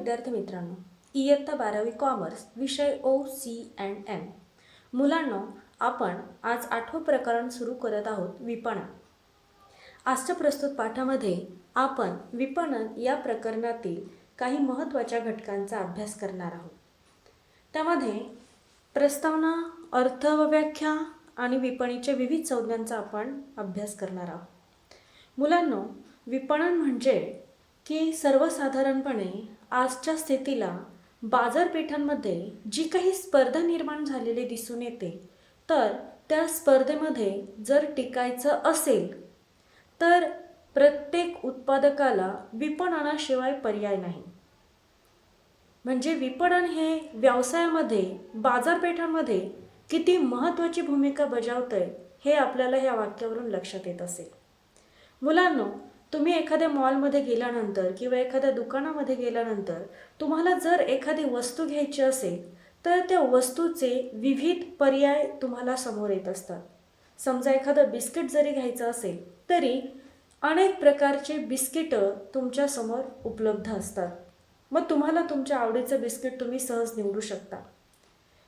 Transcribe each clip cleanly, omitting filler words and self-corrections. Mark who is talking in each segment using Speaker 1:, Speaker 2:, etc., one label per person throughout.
Speaker 1: विद्यार्थी मित्रांनो, इयत्ता 12वी कॉमर्स विषय OC&M. मुलांनो, आपण आज 8वं प्रकरण सुरू करत आहोत, विपणन. आजच्या प्रस्तुत पाठामध्ये आपण विपणन या प्रकरणातील काही महत्त्वाच्या घटकांचा अभ्यास करणार आहोत. त्यामध्ये प्रस्तावना, अर्थ व व्याख्या आणि विपणीच्या विविध संज्ञांचा आपण अभ्यास करणार आहोत. मुलांनो, विपणन म्हणजे की सर्वसाधारणपणे आजच्या स्थितीला बाजारपेठांमध्ये जी काही स्पर्धा निर्माण झालेली दिसून येते, तर त्या स्पर्धेमध्ये जर टिकायचं असेल तर प्रत्येक उत्पादकाला विपणनाशिवाय पर्याय नाही. म्हणजे विपणन हे व्यवसायामध्ये, बाजारपेठांमध्ये किती महत्त्वाची भूमिका बजावतंय हे आपल्याला या वाक्यावरून लक्षात येत असेल. मुलांनो, तुम्ही एखाद्या मॉलमध्ये गेल्यानंतर किंवा एखाद्या दुकानामध्ये गेल्यानंतर तुम्हाला जर एखादी वस्तू घ्यायची असेल तर त्या वस्तूचे विविध पर्याय तुम्हाला समोर येत असतात. समजा एखादं बिस्किट जरी घ्यायचं असेल तरी अनेक प्रकारचे बिस्किटं तुमच्या समोर उपलब्ध असतात. मग तुम्हाला तुमच्या आवडीचं बिस्किट तुम्ही सहज निवडू शकता.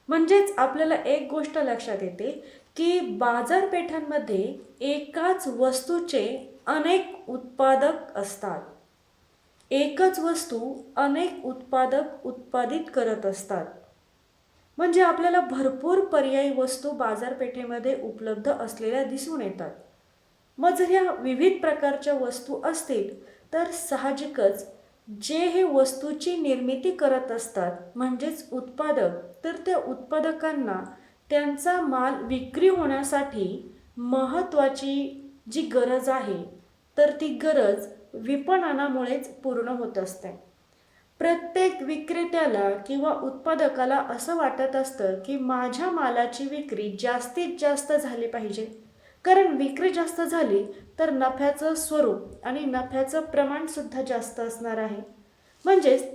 Speaker 1: म्हणजेच आपल्याला एक गोष्ट लक्षात येते की बाजारपेठांमध्ये एकाच वस्तूचे अनेक उत्पादक असतात. एकच वस्तू अनेक उत्पादक उत्पादित करत असतात. म्हणजे आपल्याला भरपूर पर्यायी वस्तू बाजारपेठेमध्ये उपलब्ध असलेल्या दिसून येतात. मग जर ह्या विविध प्रकारच्या वस्तू असतील तर साहजिकच जे हे वस्तूची निर्मिती करत असतात म्हणजेच उत्पादक, तर त्या उत्पादकांना त्यांचा माल विक्री होण्यासाठी महत्त्वाची जी गरज आहे तर ती गरज विपणनामुळेच पूर्ण होत असते. प्रत्येक विक्रेत्याला किंवा उत्पादकाला असं वाटत असतं की माझ्या मालाची विक्री जास्तीत जास्त झाली पाहिजे, कारण विक्री जास्त झाली तर नफ्याचं स्वरूप आणि नफ्याचं प्रमाणसुद्धा जास्त असणार आहे. म्हणजेच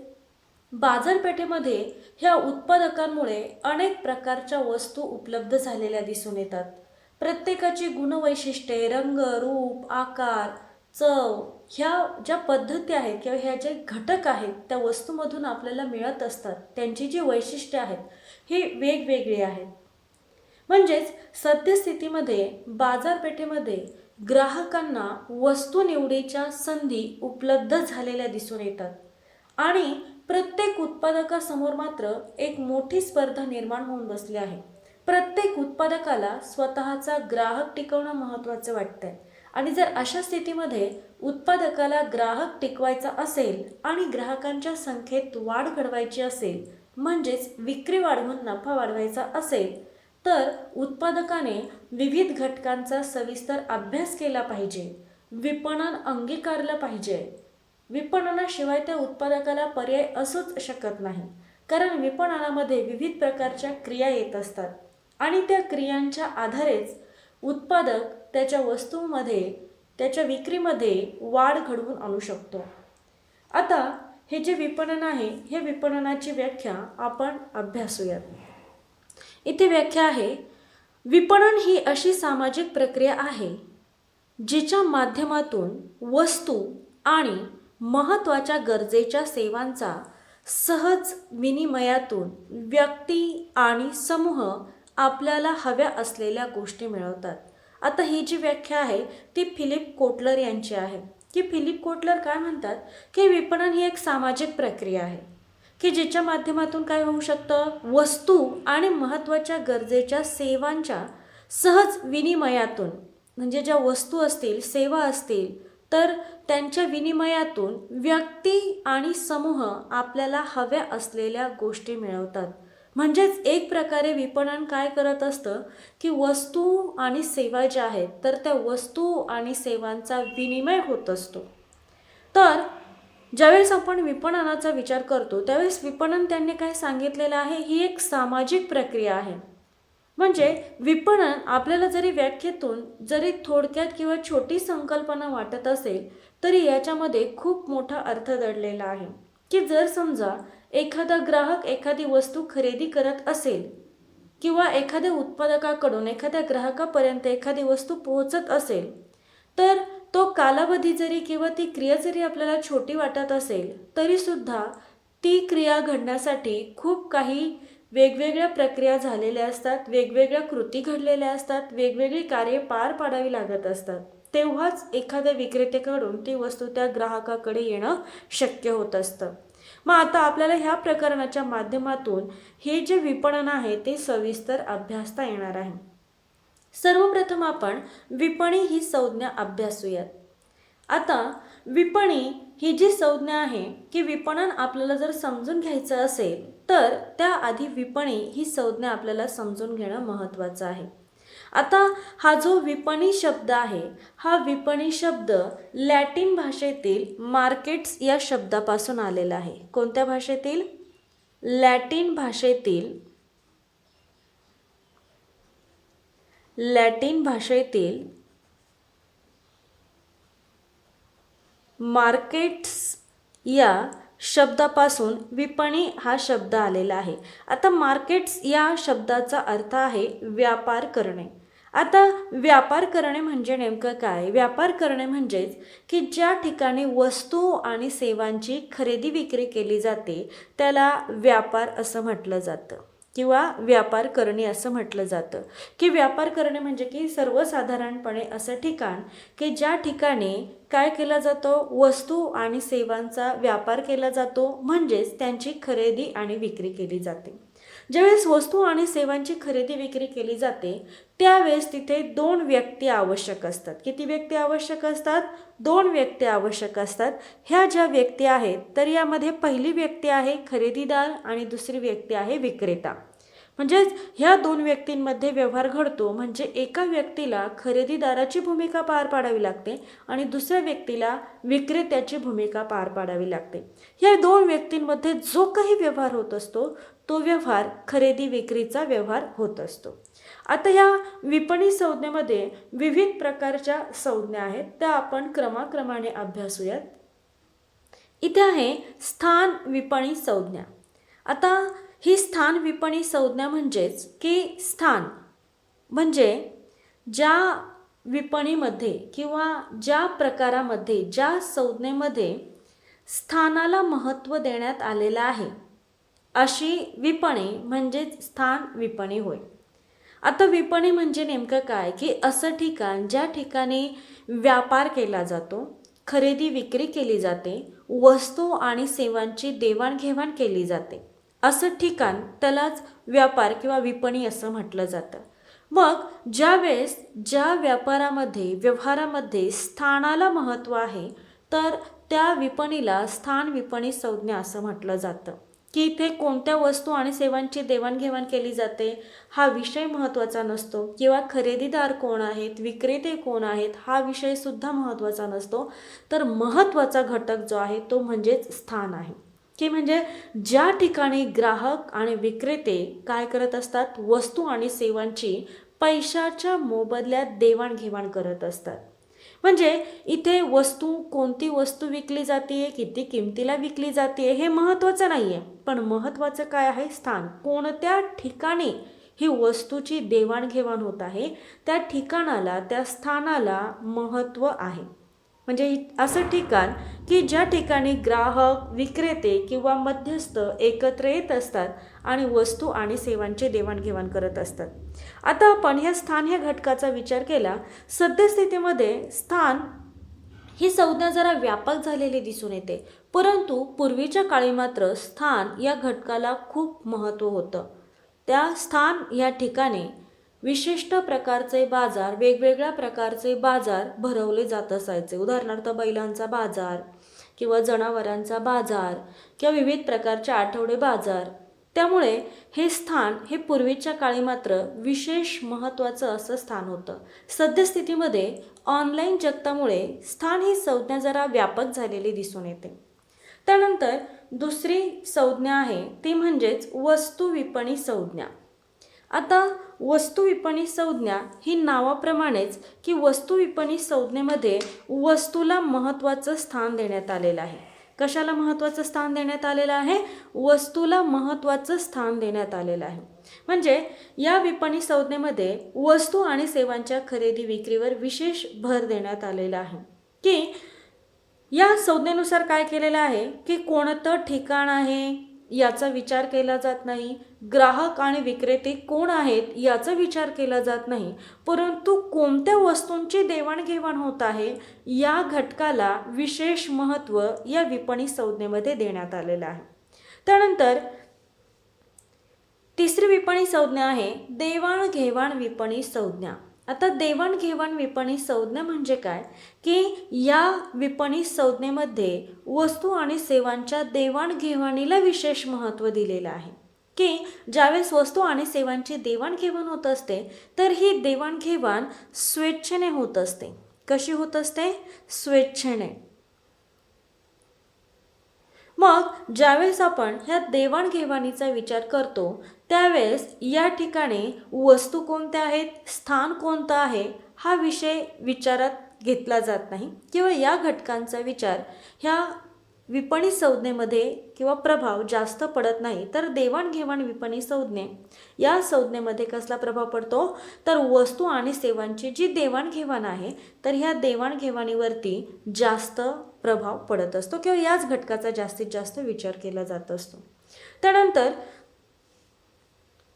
Speaker 1: बाजारपेठेमध्ये ह्या उत्पादकांमुळे अनेक प्रकारच्या वस्तू उपलब्ध झालेल्या दिसून येतात. प्रत्येकाची गुणवैशिष्ट्ये, रंग, रूप, आकार, चव ह्या ज्या पद्धती आहेत किंवा ह्या जे घटक आहेत त्या वस्तूमधून आपल्याला मिळत असतात, त्यांची जी वैशिष्ट्ये आहेत ही वेगवेगळी आहेत. म्हणजेच सद्यस्थितीमध्ये बाजारपेठेमध्ये ग्राहकांना वस्तू निवडीच्या संधी उपलब्ध झालेल्या दिसून येतात आणि प्रत्येक उत्पादकासमोर मात्र एक मोठी स्पर्धा निर्माण होऊन बसली आहे. प्रत्येक उत्पादकाला स्वतःचा ग्राहक टिकवणं महत्त्वाचं वाटतंय आणि जर अशा स्थितीमध्ये उत्पादकाला ग्राहक टिकवायचा असेल आणि ग्राहकांच्या संख्येत वाढ घडवायची असेल, म्हणजेच विक्री वाढवून नफा वाढवायचा असेल, तर उत्पादकाने विविध घटकांचा सविस्तर अभ्यास केला पाहिजे, विपणन अंगीकारलं पाहिजे. विपणनाशिवाय त्या उत्पादकाला पर्याय असूच शकत नाही, कारण विपणनामध्ये विविध प्रकारच्या क्रिया येत असतात आणि त्या क्रियांच्या आधारेच उत्पादक त्याच्या वस्तूमध्ये, त्याच्या विक्रीमध्ये वाढ घडवून आणू शकतो. आता हे जे विपणन आहे, हे विपणनाची व्याख्या आपण अभ्यासूयात. इथे व्याख्या आहे, विपणन ही अशी सामाजिक प्रक्रिया आहे जिच्या माध्यमातून वस्तू आणि महत्त्वाच्या गरजेच्या सेवांचा सहज विनिमयातून व्यक्ती आणि समूह आपल्याला हव्या असलेल्या गोष्टी मिळवतात. आता ही जी व्याख्या आहे ती फिलिप कोटलर यांची आहे. की फिलिप कोटलर काय म्हणतात की विपणन ही एक सामाजिक प्रक्रिया आहे की जिच्या माध्यमातून काय होऊ शकतं, वस्तू आणि महत्त्वाच्या गरजेच्या सेवांच्या सहज विनिमयातून, म्हणजे ज्या वस्तू असतील, सेवा असतील, तर त्यांच्या विनिमयातून व्यक्ती आणि समूह आपल्याला हव्या असलेल्या गोष्टी मिळवतात. म्हणजेच एक प्रकारे विपणन काय करत असतं की वस्तू आणि सेवा ज्या आहेत तर त्या वस्तू आणि सेवांचा विनिमय होत असतो. तर ज्यावेळेस आपण विपणनाचा विचार करतो त्यावेळेस विपणन त्यांनी काय सांगितलेलं आहे, ही एक सामाजिक प्रक्रिया आहे. म्हणजे विपणन आपल्याला जरी व्याख्येतून जरी थोडक्यात किंवा छोटी संकल्पना वाटत असेल तरी याच्यामध्ये खूप मोठा अर्थ दडलेला आहे. की जर समजा एखादा ग्राहक एखादी वस्तू खरेदी करत असेल किंवा एखाद्या उत्पादकाकडून एखाद्या ग्राहकापर्यंत एखादी वस्तू पोहोचत असेल तर तो कालावधी जरी किंवा ती क्रिया जरी आपल्याला छोटी वाटत असेल तरीसुद्धा ती क्रिया घडण्यासाठी खूप काही वेगवेगळ्या प्रक्रिया झालेल्या असतात, वेगवेगळ्या कृती घडलेल्या असतात, वेगवेगळी कार्ये पार पाडावी लागत असतात. तेव्हाच एखाद्या विक्रेत्याकडून ती वस्तू त्या ग्राहकाकडे येणं शक्य होत असतं. मग आता आपल्याला ह्या प्रकरणाच्या माध्यमातून हे जे विपणन आहे ते सविस्तर अभ्यासता येणार आहे. सर्वप्रथम आपण विपणी ही संज्ञा अभ्यासूयात. आता विपणी ही जी संज्ञा आहे की विपणन आपल्याला जर समजून घ्यायचं असेल तर त्याआधी विपणी ही संज्ञा आपल्याला समजून घेणं महत्त्वाचं आहे. आता हा जो विपणी शब्द आहे, हा विपणी शब्द लॅटिन भाषेतील मार्केट्स या शब्दापासून आलेला आहे. कोणत्या भाषेतील? लॅटिन भाषेतील मार्केट्स या शब्दापासून विपणी हा शब्द आलेला आहे. आता मार्केट्स या शब्दाचा अर्थ आहे व्यापार करणे. आता व्यापार करणे म्हणजे नेमकं काय? व्यापार करणे म्हणजेच की ज्या ठिकाणी वस्तू आणि सेवांची खरेदी विक्री केली जाते त्याला व्यापार असं म्हटलं जातं किंवा व्यापार करणे असं म्हटलं जातं. की व्यापार करणे म्हणजे की सर्वसाधारणपणे असं ठिकाण की ज्या ठिकाणी काय केला जातो? वस्तू आणि सेवांचा व्यापार केला जातो, म्हणजेच त्यांची खरेदी आणि विक्री केली जाते. ज्यावेळेस वस्तू आणि सेवांची खरेदी विक्री केली जाते त्यावेळेस तिथे 2 व्यक्ती आवश्यक असतात. किती व्यक्ती आवश्यक असतात? 2 व्यक्ती आवश्यक असतात. ह्या ज्या व्यक्ती आहेत तर यामध्ये पहिली व्यक्ती आहे खरेदीदार आणि दुसरी व्यक्ती आहे विक्रेता. म्हणजेच ह्या 2 व्यक्तींमध्ये व्यवहार घडतो, म्हणजे एका व्यक्तीला खरेदीदाराची भूमिका पार पाडावी लागते आणि दुसऱ्या व्यक्तीला विक्रेत्याची भूमिका पार पाडावी लागते. ह्या 2 व्यक्तींमध्ये जो काही व्यवहार होत असतो तो व्यवहार खरेदी विक्रीचा व्यवहार होत असतो. आता ह्या विपणी संज्ञेमध्ये विविध प्रकारच्या संज्ञा आहेत, त्या आपण क्रमाक्रमाने अभ्यासूयात. इथे आहे स्थान विपणी संज्ञा. आता ही स्थान विपणी संज्ञा म्हणजेच की स्थान म्हणजे ज्या विपणीमध्ये किंवा ज्या प्रकारामध्ये, ज्या संज्ञेमध्ये स्थानाला महत्त्व देण्यात आलेलं आहे अशी विपणी म्हणजेच स्थान विपणी होय. आता विपणी म्हणजे नेमकं काय? की असं ठिकाण ज्या ठिकाणी व्यापार केला जातो, खरेदी विक्री केली जाते, वस्तू आणि सेवांची देवाणघेवाण केली जाते, असं ठिकाण त्यालाच व्यापार किंवा विपणी असं म्हटलं जातं. मग ज्यावेळेस ज्या व्यापारामध्ये व्यवहारामध्ये स्थानाला महत्त्व आहे तर त्या विपणीला स्थान विपणी संज्ञा असं म्हटलं जातं. की इथे कोणत्या वस्तू आणि सेवांची देवाणघेवाण केली जाते हा विषय महत्त्वाचा नसतो, किंवा खरेदीदार कोण आहेत, विक्रेते कोण आहेत हा विषय सुद्धा महत्त्वाचा नसतो. तर महत्त्वाचा घटक जो आहे तो म्हणजेच स्थान आहे. की म्हणजे ज्या ठिकाणी ग्राहक आणि विक्रेते काय करत असतात? वस्तू आणि सेवांची पैशाच्या मोबदल्यात देवाणघेवाण करत असतात. म्हणजे इथे कोणती वस्तू विकली जाते, किती किमतीला विकली जाते हे महत्त्वाचं नाही आहे, पण महत्त्वाचं काय आहे? स्थान. कोणत्या ठिकाणी ही वस्तूची देवाणघेवाण होत आहे त्या ठिकाणाला, त्या स्थानाला महत्त्व आहे. म्हणजे असं ठिकाण की ज्या ठिकाणी ग्राहक, विक्रेते किंवा मध्यस्थ एकत्र येत असतात आणि वस्तू आणि सेवांची देवाणघेवाण करत असतात. आता आपण ह्या स्थान ह्या घटकाचा विचार केला. सद्यस्थितीमध्ये स्थान ही संज्ञा जरा व्यापक झालेली दिसून येते, परंतु पूर्वीच्या काळी मात्र स्थान या घटकाला खूप महत्त्व होतं. त्या स्थान या ठिकाणी विशिष्ट प्रकारचे बाजार, वेगवेगळ्या प्रकारचे बाजार भरवले जात असायचे. उदाहरणार्थ बैलांचा बाजार किंवा जनावरांचा बाजार किंवा विविध प्रकारचे आठवडे बाजार. त्यामुळे हे स्थान हे पूर्वीच्या काळी मात्र विशेष महत्त्वाचं असं स्थान होतं. सद्यस्थितीमध्ये ऑनलाईन जगतामुळे स्थान ही संज्ञा जरा व्यापक झालेली दिसून येते. त्यानंतर दुसरी संज्ञा आहे ती म्हणजेच वस्तू विपणी संज्ञा. आता वस्तू विपणी संज्ञा ही नावाप्रमाणेच की वस्तू विपणी संज्ञेमध्ये वस्तूला महत्त्वाचं स्थान देण्यात आलेलं आहे. कशाला महत्त्वाचं स्थान देण्यात आलेलं आहे? वस्तूला महत्त्वाचं स्थान देण्यात आलेलं आहे. म्हणजे या विपणी संज्ञेमध्ये वस्तू आणि सेवांच्या खरेदी विक्रीवर विशेष भर देण्यात आलेला आहे. की या संज्ञेनुसार काय केलेलं आहे की कोणतं ठिकाण आहे याचा विचार केला जात नाही, ग्राहक आणि विक्रेते कोण आहेत याचा विचार केला जात नाही, परंतु कोणत्या वस्तूंची देवाणघेवाण होत आहे या घटकाला विशेष महत्त्व या विपणी संज्ञेमध्ये देण्यात आलेलं आहे. त्यानंतर तिसरी विपणी संज्ञा आहे देवाणघेवाण विपणी संज्ञा. आता देवाणघेवाण विपणी संज्ञा म्हणजे काय की या विपणी संज्ञेमध्ये वस्तू आणि सेवांच्या देवाणघेवाणीला विशेष महत्त्व दिलेलं आहे की ज्यावेळेस वस्तू आणि सेवांची देवाणघेवाण होत असते तर ही देवाणघेवाण स्वेच्छेने होत असते. कशी होत असते? स्वेच्छेने. मग ज्यावेळेस आपण ह्या देवाणघेवाणीचा विचार करतो त्यावेळेस या ठिकाणी वस्तू कोणत्या आहेत, स्थान कोणतं आहे हा विषय विचारात घेतला जात नाही किंवा या घटकांचा विचार ह्या विपणी संज्ञेमध्ये किंवा प्रभाव जास्त पडत नाही. तर देवाणघेवाण विपणी संज्ञे या संज्ञेमध्ये कसला प्रभाव पडतो तर वस्तू आणि सेवांची जी देवाणघेवाण आहे तर ह्या देवाणघेवाणीवरती जास्त प्रभाव पडत असतो किंवा याच घटकाचा जास्तीत जास्त विचार केला जात असतो. त्यानंतर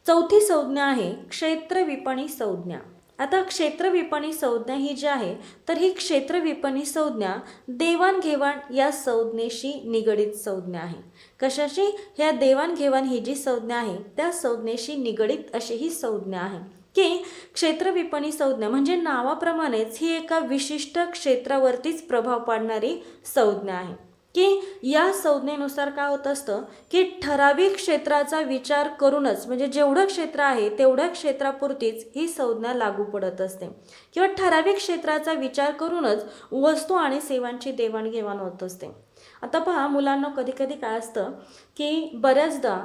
Speaker 1: चौथी संज्ञा आहे क्षेत्र विपणी संज्ञा. आता क्षेत्र विपणी संज्ञा ही जी आहे तर ही क्षेत्र विपणी संज्ञा देवाणघेवाण या संज्ञेशी निगडित संज्ञा आहे. कशाशी? ह्या देवाणघेवाण ही जी संज्ञा आहे त्या संज्ञेशी निगडित अशी ही संज्ञा आहे की क्षेत्र विपणी संज्ञा म्हणजे नावाप्रमाणेच ही एका विशिष्ट क्षेत्रावरतीच प्रभाव पाडणारी संज्ञा आहे की या संज्ञेनुसार काय होत असतं की ठराविक क्षेत्राचा विचार करूनच म्हणजे जेवढं क्षेत्र आहे तेवढ्या क्षेत्रापुरतीच ही संज्ञा लागू पडत असते किंवा ठराविक क्षेत्राचा विचार करूनच वस्तू आणि सेवांची देवाणघेवाण होत असते. आता पहा मुलांना कधी कधी काय असतं की बऱ्याचदा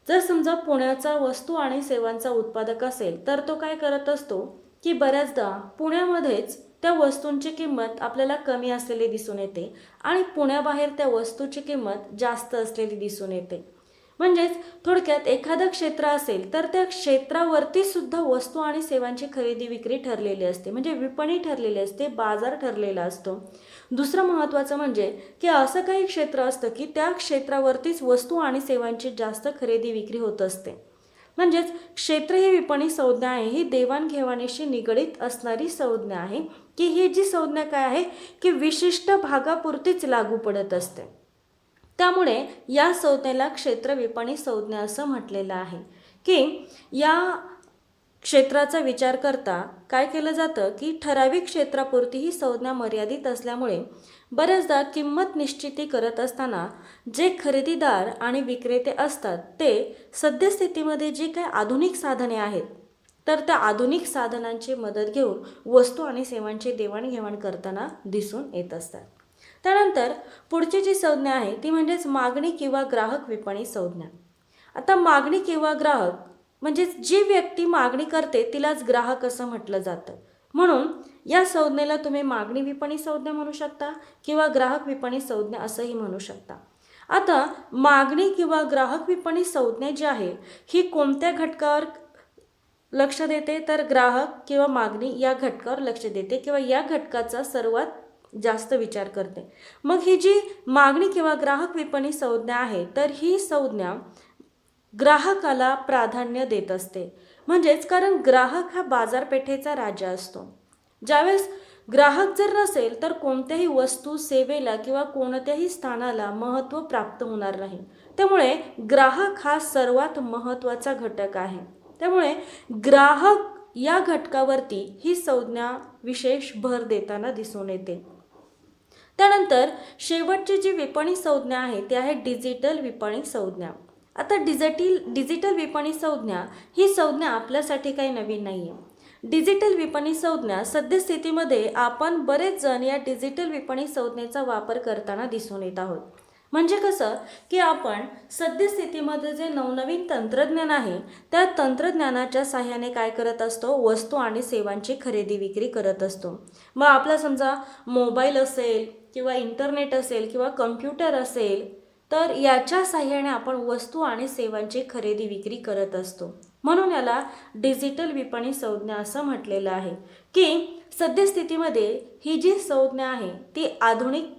Speaker 1: जर समजा पुण्याचा वस्तू आणि सेवांचा उत्पादक असेल तर तो काय करत असतो की बऱ्याचदा पुण्यामध्येच त्या वस्तूंची किंमत आपल्याला कमी असलेली दिसून येते आणि पुण्याबाहेर त्या वस्तूची किंमत जास्त असलेली दिसून येते. म्हणजेच थोडक्यात एखादं क्षेत्र असेल तर त्या क्षेत्रावरती सुद्धा वस्तू आणि सेवांची खरेदी विक्री ठरलेली असते म्हणजे विपणी ठरलेली असते, बाजार ठरलेला असतो. दुसरं महत्त्वाचं म्हणजे की असं काही क्षेत्र असतं की त्या क्षेत्रावरतीच वस्तू आणि सेवांची जास्त खरेदी विक्री होत असते. म्हणजेच क्षेत्र ही विपणी संज्ञा आहे ही देवाणघेवाणीशी निगडित असणारी संज्ञा आहे की ही जी संज्ञा काय आहे की विशिष्ट भागापुरतीच लागू पडत असते. त्यामुळे या संज्ञेला क्षेत्र विपणी संज्ञा असं म्हटलेलं आहे की या क्षेत्राचा विचार करता काय केलं जातं की ठराविक क्षेत्रापुरती ही संज्ञा मर्यादित असल्यामुळे बऱ्याचदा किंमत निश्चिती करत असताना जे खरेदीदार आणि विक्रेते असतात ते सद्यस्थितीमध्ये जी काही आधुनिक साधने आहेत तर त्या आधुनिक साधनांची मदत घेऊन वस्तू आणि सेवांची देवाणघेवाण करताना दिसून येत असतात. त्यानंतर पुढची जी संज्ञा आहे ती म्हणजेच मागणी किंवा ग्राहक विपणी संज्ञा. आता मागणी किंवा ग्राहक म्हणजे जी व्यक्ती मागणी करते तिलाच ग्राहक असं म्हटलं जातं. म्हणून या संज्ञेला तुम्ही मागणी विपणी संज्ञा म्हणू शकता किंवा ग्राहक विपणी संज्ञा असंही म्हणू शकता. आता मागणी किंवा ग्राहक विपणी संज्ञा जी आहे ही कोणत्या घटकावर लक्ष देते तर ग्राहक किंवा मागणी या घटकावर लक्ष देते किंवा या घटकाचा सर्वात जास्त विचार करते. मग ही जी मागणी किंवा ग्राहक विपणी संज्ञा आहे तर ही संज्ञा ग्राहकाला प्राधान्य देत असते. म्हणजेच कारण ग्राहक हा बाजारपेठेचा राजा असतो. ज्यावेळेस ग्राहक जर नसेल तर कोणत्याही वस्तू सेवेला किंवा कोणत्याही स्थानाला महत्त्व प्राप्त होणार नाही. त्यामुळे ग्राहक हा सर्वात महत्त्वाचा घटक आहे. त्यामुळे ग्राहक या घटकावरती ही संज्ञा विशेष भर देताना दिसून येते. त्यानंतर शेवटची जी विपणी संज्ञा आहे ती आहे डिजिटल विपणी संज्ञा. आता डिजिटल विपणी संज्ञा ही संज्ञा आपल्यासाठी काही नवीन नाही आहे. डिजिटल विपणी संज्ञा सद्यस्थितीमध्ये आपण बरेच जण या डिजिटल विपणी संज्ञेचा वापर करताना दिसून येत आहोत. म्हणजे कसं की आपण सद्यस्थितीमध्ये जे नवनवीन तंत्रज्ञान आहे त्या तंत्रज्ञानाच्या साहाय्याने काय करत असतो वस्तू आणि सेवांची खरेदी विक्री करत असतो. मग आपला समजा मोबाईल असेल किंवा इंटरनेट असेल किंवा कम्प्युटर असेल तर याच्या साहाय्याने आपण वस्तू आणि सेवांची खरेदी विक्री करत असतो. म्हणून याला डिजिटल विपणी संज्ञा असं म्हटलेलं आहे की सद्यस्थितीमध्ये ही जी संज्ञा आहे ती आधुनिक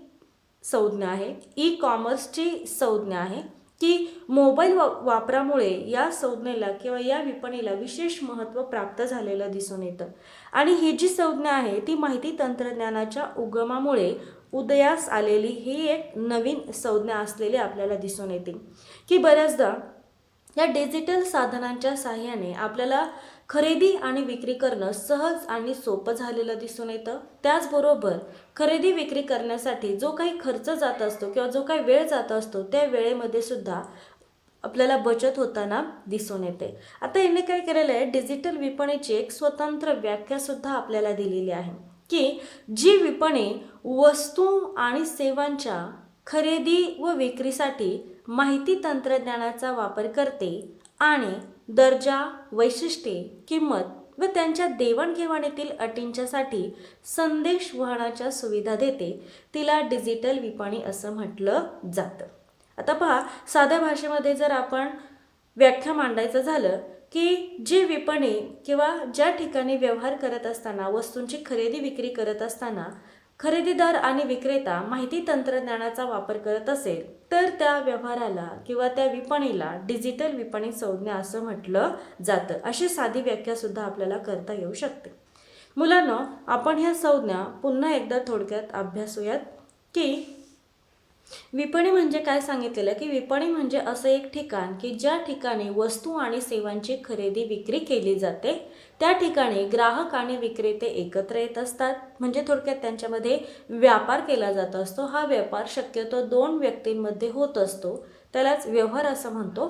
Speaker 1: संज्ञा आहे, ई कॉमर्सची संज्ञा आहे की मोबाईल वापरामुळे या संज्ञेला किंवा या विपणीला विशेष महत्त्व प्राप्त झालेलं दिसून येतं. आणि ही जी संज्ञा आहे ती माहिती तंत्रज्ञानाच्या उगमामुळे उदयास आलेली ही एक नवीन संज्ञा असलेली आपल्याला दिसून येते की बऱ्याचदा या डिजिटल साधनांच्या साहाय्याने आपल्याला खरेदी आणि विक्री करणं सहज आणि सोपं झालेलं दिसून येतं. त्याचबरोबर खरेदी विक्री करण्यासाठी जो काही खर्च जात असतो किंवा जो काही वेळ जात असतो त्या वेळेमध्ये सुद्धा आपल्याला बचत होताना दिसून येते. आता यांनी काय केलेलं आहे, डिजिटल विपणीची एक स्वतंत्र व्याख्यासुद्धा आपल्याला दिलेली आहे की जी विपणी वस्तू आणि सेवांच्या खरेदी व विक्रीसाठी माहिती तंत्रज्ञानाचा वापर करते आणि दर्जा, वैशिष्ट्ये, किंमत व त्यांच्या देवाणघेवाणीतील अटींच्यासाठी संदेश वहनाच्या सुविधा देते, तिला डिजिटल विपणी असं म्हटलं जातं. आता पहा, साध्या भाषेमध्ये जर आपण व्याख्या मांडायचं झालं की जी विपणी किंवा ज्या ठिकाणी व्यवहार करत असताना, वस्तूंची खरेदी विक्री करत असताना खरेदीदार आणि विक्रेता माहिती तंत्रज्ञानाचा वापर करत असेल तर त्या व्यवहाराला किंवा त्या विपणीला डिजिटल विपणी संज्ञा असं म्हटलं जातं. अशी साधी व्याख्यासुद्धा आपल्याला करता येऊ शकते. मुलांनो, आपण ह्या संज्ञा पुन्हा एकदा थोडक्यात अभ्यासूयात की विपणी म्हणजे काय सांगितलेलं की विपणी म्हणजे असं एक ठिकाण की ज्या ठिकाणी वस्तू आणि सेवांची खरेदी विक्री केली जाते. त्या ठिकाणी ग्राहक आणि विक्रेते एकत्र येत असतात, म्हणजे थोडक्यात त्यांच्यामध्ये व्यापार केला जात असतो. हा व्यापार शक्यतो दोन व्यक्तींमध्ये होत असतो, त्यालाच व्यवहार असं म्हणतो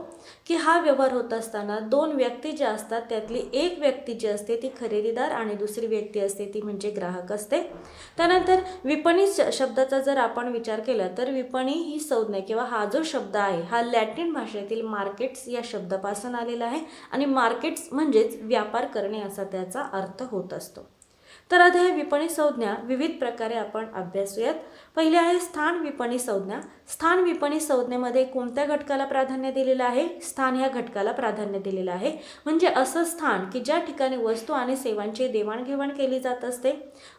Speaker 1: की हा व्यवहार होत असताना दोन व्यक्ती ज्या असतात त्यातली एक व्यक्ती जी असते ती खरेदीदार आणि दुसरी व्यक्ती असते ती म्हणजे ग्राहक असते. त्यानंतर विपणी शब्दाचा जर आपण विचार केला तर विपणी ही संज्ञा किंवा हा जो शब्द आहे हा लॅटिन भाषेतील मार्केट्स या शब्दापासून आलेला आहे आणि मार्केट्स म्हणजेच व्यापार करणे असा त्याचा अर्थ होत असतो. तर आता हे विपणी संज्ञा विविध प्रकारे आपण अभ्यासूयात. पहिले आहे स्थान विपणी संज्ञा. स्थान विपणी संज्ञेमध्ये कोणत्या घटकाला प्राधान्य दिलेलं आहे? स्थान ह्या घटकाला प्राधान्य दिलेलं आहे. म्हणजे असं स्थान की ज्या ठिकाणी वस्तू आणि सेवांची देवाणघेवाण केली जात असते.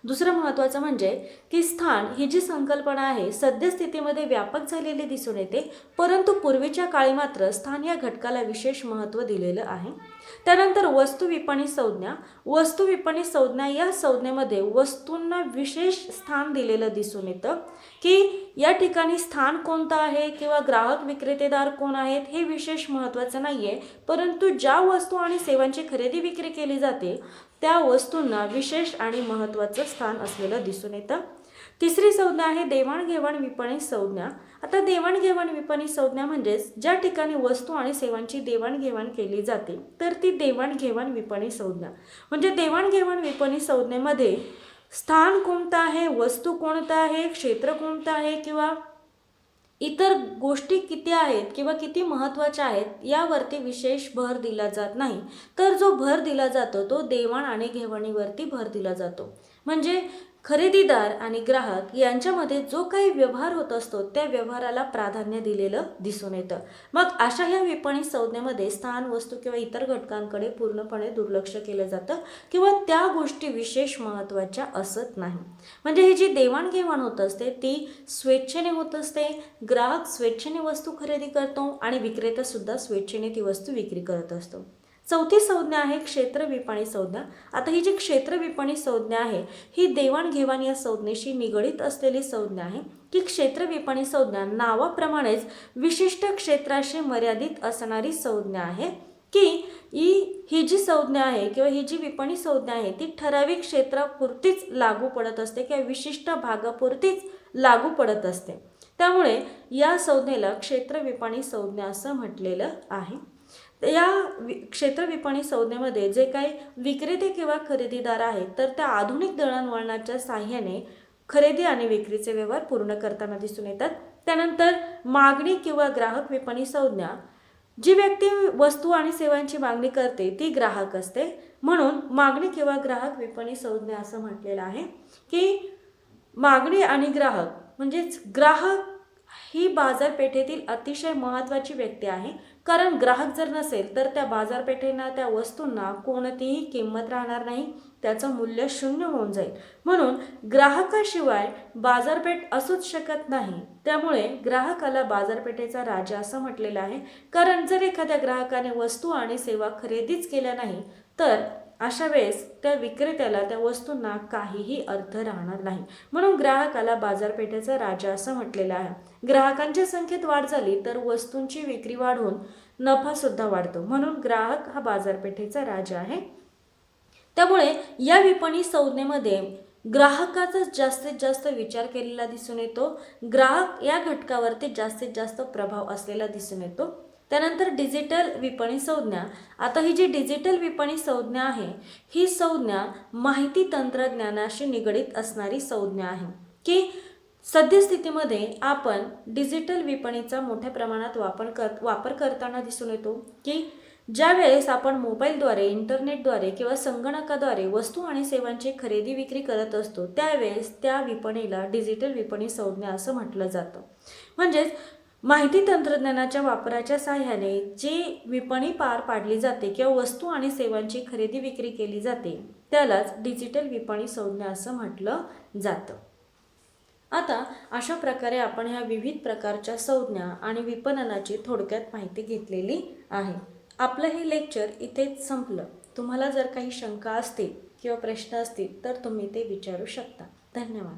Speaker 1: दुसरं महत्त्वाचं म्हणजे की स्थान ही जी संकल्पना आहे सद्यस्थितीमध्ये व्यापक झालेली दिसून येते, परंतु पूर्वीच्या काळी मात्र स्थान या घटकाला विशेष महत्त्व दिलेलं आहे. त्यानंतर वस्तू विपणी संज्ञा. वस्तू विपणी संज्ञा या संज्ञेमध्ये वस्तूंना विशेष स्थान दिलेलं दिसून येतं की या ठिकाणी स्थान कोणतं आहे किंवा ग्राहक विक्रेतेदार कोण आहेत हे विशेष महत्त्वाचं नाही आहे, परंतु ज्या वस्तू आणि सेवांची खरेदी विक्री केली जाते त्या वस्तूंना विशेष आणि महत्त्वाचं स्थान असलेलं दिसून येतं. तिसरी संज्ञा आहे देवाणघेवाण विपणी संज्ञा. आता देवाणघेवाण विपणी संज्ञा म्हणजेच ज्या ठिकाणी वस्तू आणि सेवांची देवाणघेवाण केली जाते तर ती देवाणघेवाण विपणी संज्ञा. म्हणजे देवाणघेवाण विपणी संज्ञेमध्ये स्थान कोणतं आहे, वस्तू कोणतं आहे, क्षेत्र कोणतं आहे किंवा इतर गोष्टी किती आहेत किंवा किती महत्त्वाच्या आहेत यावरती विशेष भर दिला जात नाही, तर जो भर दिला जातो तो देवाण आणि घेवाणीवरती भर दिला जातो. म्हणजे खरेदीदार आणि ग्राहक यांच्यामध्ये जो काही व्यवहार होत असतो त्या व्यवहाराला प्राधान्य दिलेलं दिसून येतं. मग अशा ह्या विपणी संज्ञेमध्ये स्थान, वस्तू किंवा इतर घटकांकडे पूर्णपणे दुर्लक्ष केलं जातं किंवा त्या गोष्टी विशेष महत्त्वाच्या असत नाही. म्हणजे ही जी देवाणघेवाण होत असते ती स्वेच्छेने होत असते. ग्राहक स्वेच्छेने वस्तू खरेदी करतो आणि विक्रेता सुद्धा स्वेच्छेने ती वस्तू विक्री करत असतो. चौथी संज्ञा आहे क्षेत्र विपणी संज्ञा. आता ही जी क्षेत्र विपणी संज्ञा आहे ही देवाणघेवाण या संज्ञेशी निगडीत असलेली संज्ञा आहे की क्षेत्र विपणी संज्ञा नावाप्रमाणेच विशिष्ट क्षेत्राशी मर्यादित असणारी संज्ञा आहे की ही जी संज्ञा आहे किंवा ही जी विपणी संज्ञा आहे ती ठराविक क्षेत्रापुरतीच लागू पडत असते किंवा विशिष्ट भागापुरतीच लागू पडत असते. त्यामुळे या संज्ञेला क्षेत्र विपणी संज्ञा असं म्हटलेलं आहे. या क्षेत्र विपणी संज्ञेमध्ये जे काही विक्रेते किंवा खरेदीदार आहेत तर त्या आधुनिक दळणवळणाच्या साहाय्याने खरेदी आणि विक्रीचे व्यवहार पूर्ण करताना दिसून येतात. त्यानंतर मागणी किंवा ग्राहक विपणी संज्ञा. जी व्यक्ती वस्तू आणि सेवांची मागणी करते ती ग्राहक असते, म्हणून मागणी किंवा ग्राहक विपणी संज्ञा असं म्हटलेलं आहे की मागणी आणि ग्राहक म्हणजेच ग्राहक ही बाजारपेठेतील अतिशय महत्त्वाची व्यक्ती आहे, कारण ग्राहक जर नसेल तर त्या बाजारपेठेला त्या वस्तूंना कोणतीही किंमत राहणार नाही, त्याचं मूल्य शून्य होऊन जाईल. म्हणून ग्राहकाशिवाय बाजारपेठ असूच शकत नाही. त्यामुळे ग्राहकाला बाजारपेठेचा राजा असं म्हटलेलं आहे. कारण जर एखाद्या ग्राहकाने वस्तू आणि सेवा खरेदीच केल्या नाही तर अशा वेळेस त्या विक्रेत्याला त्या वस्तूंना काहीही अर्थ राहणार नाही. म्हणून ग्राहकाला बाजारपेठेचा राजा असं म्हटलेलं आहे. ग्राहकांच्या संख्येत वाढ झाली तर वस्तूंची विक्री वाढून नफा सुद्धा वाढतो. म्हणून ग्राहक हा बाजारपेठेचा राजा आहे. त्यामुळे या विपणी संज्ञेमध्ये ग्राहकाचा जास्तीत जास्त विचार केलेला दिसून येतो. ग्राहक या घटकावरती जास्तीत जास्त प्रभाव असलेला दिसून येतो. त्यानंतर डिजिटल विपणी संज्ञा. आता ही जी डिजिटल विपणी संज्ञा आहे ही संज्ञा माहिती तंत्रज्ञानाशी निगडीत असणारी संज्ञा आहे की सद्यस्थितीमध्ये आपण डिजिटल विपणीचा मोठ्या प्रमाणात वापर करताना दिसून येतो की ज्या वेळेस आपण मोबाईलद्वारे, इंटरनेटद्वारे किंवा संगणकाद्वारे वस्तू आणि सेवांची खरेदी विक्री करत असतो त्यावेळेस त्या विपणीला डिजिटल विपणी संज्ञा असं म्हटलं जातं. म्हणजेच माहिती तंत्रज्ञानाच्या वापराच्या साहाय्याने जी विपणी पार पाडली जाते किंवा वस्तू आणि सेवांची खरेदी विक्री केली जाते त्यालाच डिजिटल विपणी संज्ञा असं म्हटलं जातं. आता अशा प्रकारे आपण ह्या विविध प्रकारच्या संज्ञा आणि विपणनाची थोडक्यात माहिती घेतलेली आहे. आपलं हे लेक्चर इथेच संपलं. तुम्हाला जर काही शंका असतील किंवा प्रश्न असतील तर तुम्ही ते विचारू शकता. धन्यवाद.